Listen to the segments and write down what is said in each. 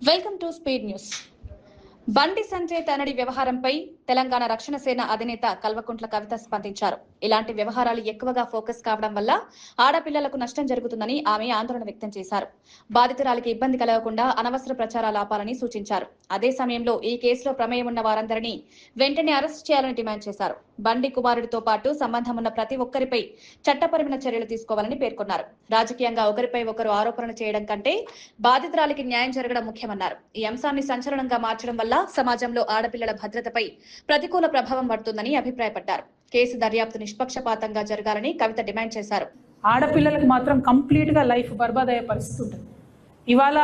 Welcome to speed news. Bandi Sanjay తనడి వ్యవహారంపై తెలంగాణ రక్షణ సేన అధినేత కల్వకుంట్ల కవిత స్పందించారు. ఇలాంటి వ్యవహారాలు ఎక్కువగా ఫోకస్ కావడం వల్ల ఆడపిల్లలకు నష్టం జరుగుతుందని ఆమె ఆందోళన వ్యక్తం చేశారు. బాధితురాలికి ఇబ్బంది కలగకుండా అనవసర ప్రచారాలు ఆపాలని సూచించారు. అదే సమయంలో ఈ కేసులో ప్రమేయం ఉన్న వారందరినీ వెంటనే అరెస్ట్ చేయాలని డిమాండ్ చేశారు. బండి కుమారుడితో పాటు సంబంధం ఉన్న ప్రతి ఒక్కరిపై చట్టపరమైన చర్యలు తీసుకోవాలని పేర్కొన్నారు. రాజకీయంగా ఒకరిపై ఒకరు ఆరోపణలు చేయడం కంటే బాధితురాలికి న్యాయం జరగడం ముఖ్యమన్నారు. ఈ అంశాన్ని సంచలనంగా మార్చడం వల్ల సమాజంలో ఆడపిల్లల భద్రతపై ప్రతికూల ప్రభావం పడుతుందని అభిప్రాయపడ్డారు. కేసు దర్యాప్తు నిష్పక్షపాతంగా జరగాలని కవిత డిమాండ్ చేశారు. ఆడపిల్లలకు మాత్రం కంప్లీట్ గా లైఫ్ బర్బాద్ అయ్యే పరిస్థితి ఉంటుంది. ఇవాళ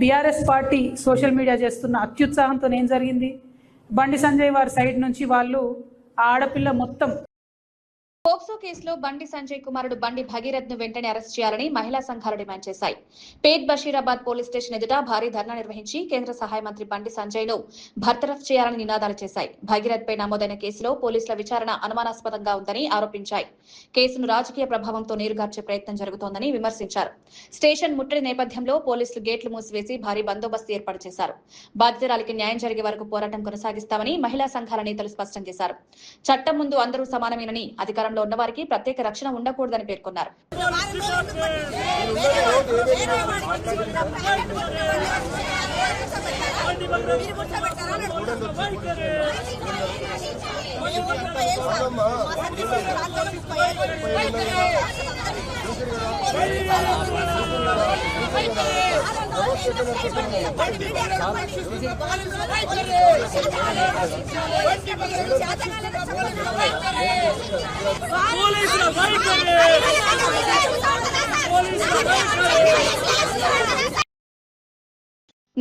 బీఆర్ఎస్ పార్టీ సోషల్ మీడియా చేస్తున్న అత్యుత్సాహంతో ఏం జరిగింది, బండి సంజయ్ వారి సైడ్ నుంచి వాళ్ళు ఆడపిల్ల మొత్తం పోక్సో కేసులో బండి సంజయ్ కుమారుడు బండి భగీరథ్ ను వెంటనే అరెస్ట్ చేయాలని మహిళా సంఘాలు డిమాండ్ చేశాయి. పేట్ బషీరాబాద్ పోలీస్ స్టేషన్ ఎదుట భారీ ధర్నా నిర్వహించి కేంద్ర సహాయ మంత్రి బండి సంజయ్ ను బర్తరఫ్ చేయాలని నినాదాలు చేశాయి. భగీరథ్ పై నమోదైన కేసులో పోలీసుల విచారణ అనుమానాస్పదంగా ఉందని ఆరోపించాయి. కేసును రాజకీయ ప్రభావంతో నీరుగార్చే ప్రయత్నం జరుగుతోందని విమర్శించారు. స్టేషన్ ముట్టడి నేపథ్యంలో పోలీసులు గేట్లు మూసివేసి భారీ బందోబస్తు ఏర్పాటు చేశారు. బాధితురాలికి న్యాయం జరిగే వరకు పోరాటం కొనసాగిస్తామని మహిళా సంఘాల నేతలు స్పష్టం చేశారు. చట్టం ముందు అందరూ సమానమేనని అధికారం ఉన్న వారికి ప్రత్యేక రక్షణ ఉండకూడదని పేర్కొన్నారు.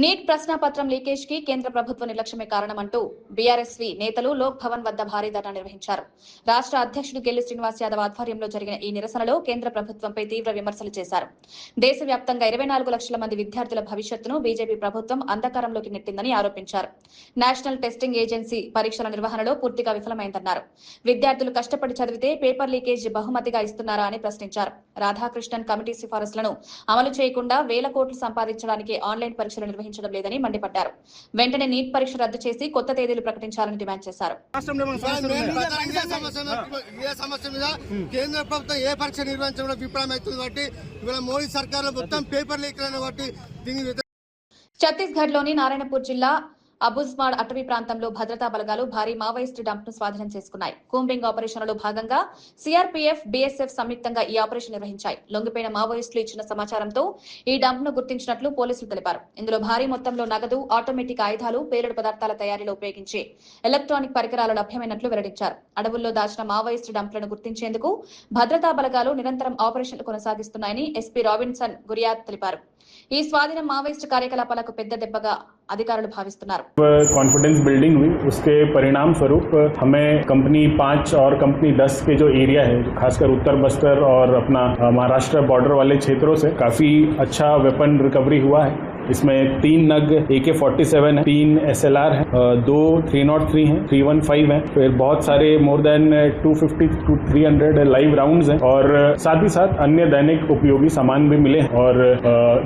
నీట్ ప్రశ్నాపత్రం లీకేజ్ కి కేంద్ర ప్రభుత్వ నిర్లక్ష్యమే కారణమంటూ బీఆర్ఎస్వి నేతలు లోక్ భవన్ వద్ద భారీ ధర్నా నిర్వహించారు. రాష్ట్ర అధ్యక్షుడు గెల్లి శ్రీనివాస్ యాదవ్ ఆధ్వర్యంలో జరిగిన ఈ నిరసనలో కేంద్ర ప్రభుత్వంపై తీవ్ర విమర్శలు చేశారు. దేశవ్యాప్తంగా 24 లక్షల మంది విద్యార్థుల భవిష్యత్తును బీజేపీ ప్రభుత్వం అంధకారంలోకి నెట్టిందని ఆరోపించారు. నేషనల్ టెస్టింగ్ ఏజెన్సీ పరీక్షల నిర్వహణలో పూర్తిగా విఫలమైందన్నారు. విద్యార్థులు కష్టపడి చదివితే పేపర్ లీకేజ్ బహుమతిగా ఇస్తున్నారా అని ప్రశ్నించారు. రాధాకృష్ణన్ కమిటీ సిఫారసులను అమలు చేయకుండా వేల కోట్లు సంపాదించడానికి ఆన్లైన్ పరీక్షలు నిర్వహించడం లేదని మండిపడ్డారు. వెంటనే నీట్ పరీక్ష రద్దు చేసి కొత్త తేదీలు ప్రకటించాలని డిమాండ్ చేశారు. కేంద్ర ప్రభుత్వం ఏ పరీక్ష నిర్వహించడంలో విఫలం అవుతుంది కాబట్టి ఇవాళ మోడీ సర్కార్ మొత్తం పేపర్ లీక్ కాబట్టి ఛత్తీస్గఢ్ లోని నారాయణపూర్ జిల్లా అబుజ్మాడ్ అటవీ ప్రాంతంలో భద్రతా బలగాలు భారీ మావోయిస్టు డంప్ ను స్వాధీనం చేసుకున్నాయి. కూంబింగ్ ఆపరేషన్లో భాగంగా సిఆర్పీఎఫ్, బీఎస్ఎఫ్ సంయుక్తంగా ఈ ఆపరేషన్ నిర్వహించాయి. లొంగిపోయిన మావోయిస్టులు ఇచ్చిన సమాచారంతో ఈ డంప్ ను గుర్తించినట్లు పోలీసులు తెలిపారు. ఇందులో భారీ మొత్తంలో నగదు, ఆటోమేటిక్ ఆయుధాలు, పేలుడు పదార్థాల తయారీలో ఉపయోగించే ఎలక్ట్రానిక్ పరికరాలు లభ్యమైనట్లు వెల్లడించారు. అడవుల్లో దాచిన మావోయిస్టు డంప్లను గుర్తించేందుకు భద్రతా బలగాలు నిరంతరం ఆపరేషన్లు కొనసాగిస్తున్నాయని ఎస్పీ రాబిన్సన్ గురియాత్ తెలిపారు. ఈ స్వాధీనం మావోయిస్టు కార్యకలాపాలకు పెద్ద దెబ్బగా अधिकारी भाविस्तुన్నారు. कॉन्फिडेंस बिल्डिंग हुई, उसके परिणाम स्वरूप हमें कंपनी 5 और कंपनी 10 के जो एरिया है, खासकर उत्तर बस्तर और अपना महाराष्ट्र बॉर्डर वाले क्षेत्रों से काफी अच्छा वेपन रिकवरी हुआ है. इसमें 3 नग AK-47 है, 3 SLR है, 2 303 हैं, 315 हैं, फिर बहुत सारे more than 250 to 300 live rounds हैं और साथ ही साथ अन्य दैनिक उपयोगी सामान भी मिले हैं. और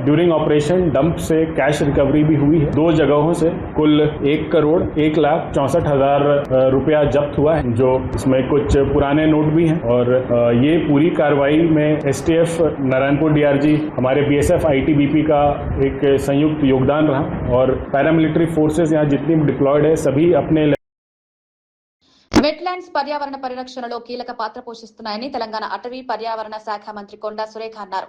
ड्यूरिंग ऑपरेशन डंप से कैश रिकवरी भी हुई है. 2 जगहों से कुल 1,64,64,000 रुपया जब्त हुआ है, जो इसमें कुछ पुराने नोट भी हैं. और ये पूरी कार्रवाई में STF, नारायणपुर DRG, हमारे BSF ITBP का एक संयुक्त योगदान रहा और पैरामिलिट्री फोर्सेस यहाँ जितनी डिप्लॉयड है सभी अपने వెట్లాండ్స్ పర్యావరణ పరిరక్షణలో కీలక పాత్ర పోషిస్తున్నాయని తెలంగాణ అటవీ పర్యావరణ శాఖ మంత్రి కొండా సురేఖ అన్నారు.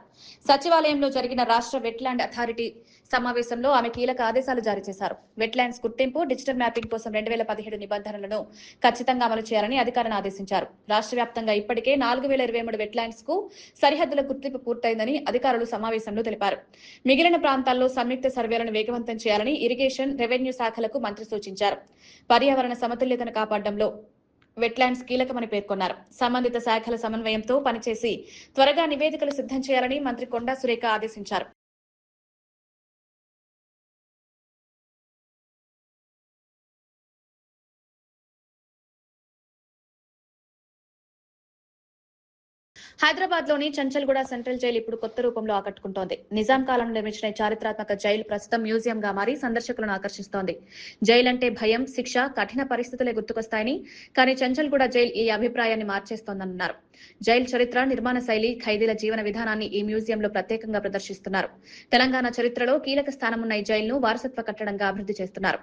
సచివాలయంలో జరిగిన రాష్ట్ర వెట్లాండ్ అథారిటీ సమావేశంలో ఆమె కీలక ఆదేశాలు జారీ చేశారు. వెట్లాండ్స్ గుర్తింపు, డిజిటల్ మ్యాపింగ్ కోసం 2017 నిబంధనలను ఖచ్చితంగా అమలు చేయాలని అధికారులను ఆదేశించారు. రాష్ట్ర వ్యాప్తంగా ఇప్పటికే 4023 వెట్లాండ్స్ కు సరిహద్దుల గుర్తింపు పూర్తయిందని అధికారులు సమావేశంలో తెలిపారు. మిగిలిన ప్రాంతాల్లో సంయుక్త సర్వేలను వేగవంతం చేయాలని ఇరిగేషన్, రెవెన్యూ శాఖలకు మంత్రి సూచించారు. పర్యావరణ సమతుల్యతను కాపాడడంలో వెట్లాండ్స్ కీలకమని పేర్కొన్నారు. సంబంధిత శాఖల సమన్వయంతో పనిచేసి త్వరగా నివేదికలు సిద్ధం చేయాలని మంత్రి కొండా సురేఖ ఆదేశించారు. హైదరాబాద్ లోని చంచల్గూడ సెంట్రల్ జైలు ఇప్పుడు కొత్త రూపంలో ఆకట్టుకుంటోంది. నిజాం కాలంలో నిర్మించిన ఈ చారిత్రాత్మక జైలు ప్రస్తుతం మ్యూజియం గా మారి సందర్శకులను ఆకర్షిస్తోంది. జైలు అంటే భయం, శిక్ష, కఠిన పరిస్థితులే గుర్తుకొస్తాయని, కానీ చంచల్గూడ జైలు ఈ అభిప్రాయాన్ని మార్చేస్తోందన్నారు. జైలు చరిత్ర, నిర్మాణ శైలి, ఖైదీల జీవన విధానాన్ని ఈ మ్యూజియంలో ప్రత్యేకంగా ప్రదర్శిస్తున్నారు. తెలంగాణ చరిత్రలో కీలక స్థానమున్న ఈ జైలును వారసత్వ కట్టడంగా అభివృద్ధి చేస్తున్నారు.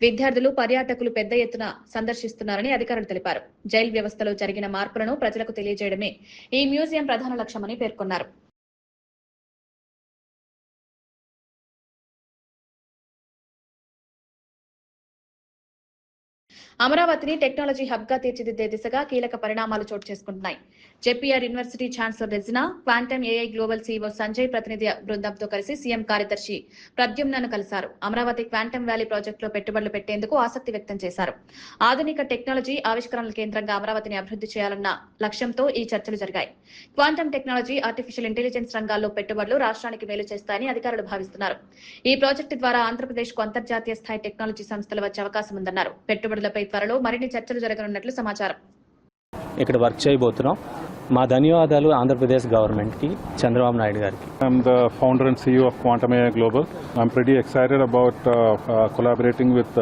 విద్యార్థులు, పర్యాటకులు పెద్ద ఎత్తున సందర్శిస్తున్నారని అధికారులు తెలిపారు. జైలు వ్యవస్థలో జరిగిన మార్పులను ప్రజలకు తెలియజేయడమే ఈ మ్యూజియం ప్రధాన లక్ష్యమని పేర్కొన్నారు. అమరావతిని టెక్నాలజీ హబ్ గా తీర్చిదిద్దే దిశగా కీలక పరిణామాలు చోటు చేసుకుంటున్నాయి. JPR university chancellor Regina, quantum AI global CEO Sanjay ప్రతినిధి బృందంతో కలిసి సీఎం కార్యదర్శి ప్రద్యుమ్నను కలిశారు. అమరావతి క్వాంటమ్ వ్యాలీ ప్రాజెక్టులో పెట్టుబడులు పెట్టేందుకు ఆసక్తి వ్యక్తం చేశారు. ఆధునిక టెక్నాలజీ ఆవిష్కరణల కేంద్రంగా అమరావతిని అభివృద్ధి చేయాలన్న లక్ష్యంతో ఈ చర్చలు జరిగాయి. క్వాంటమ్ టెక్నాలజీ, ఆర్టిఫిషియల్ ఇంటెలిజెన్స్ రంగాల్లో పెట్టుబడులు రాష్ట్రానికి మేలు చేస్తాయని అధికారులు భావిస్తున్నారు. ఈ ప్రాజెక్టు ద్వారా ఆంధ్రప్రదేశ్ కు అంతర్జాతీయ స్థాయి టెక్నాలజీ సంస్థలు వచ్చే అవకాశం ఉందన్నారు. పెట్టుబడులపై త్వరలో మరిన్ని చర్చలు జరగనున్నట్లు సమాచారం. ఇక్కడ వర్క్ చేయబోతున్నాం. మా ధన్యవాదాలు ఆంధ్రప్రదేశ్ గవర్నమెంట్కి, చంద్రబాబు నాయుడు గారికి. I'm the founder and CEO of Quantum AI Global. I'm pretty excited about collaborating with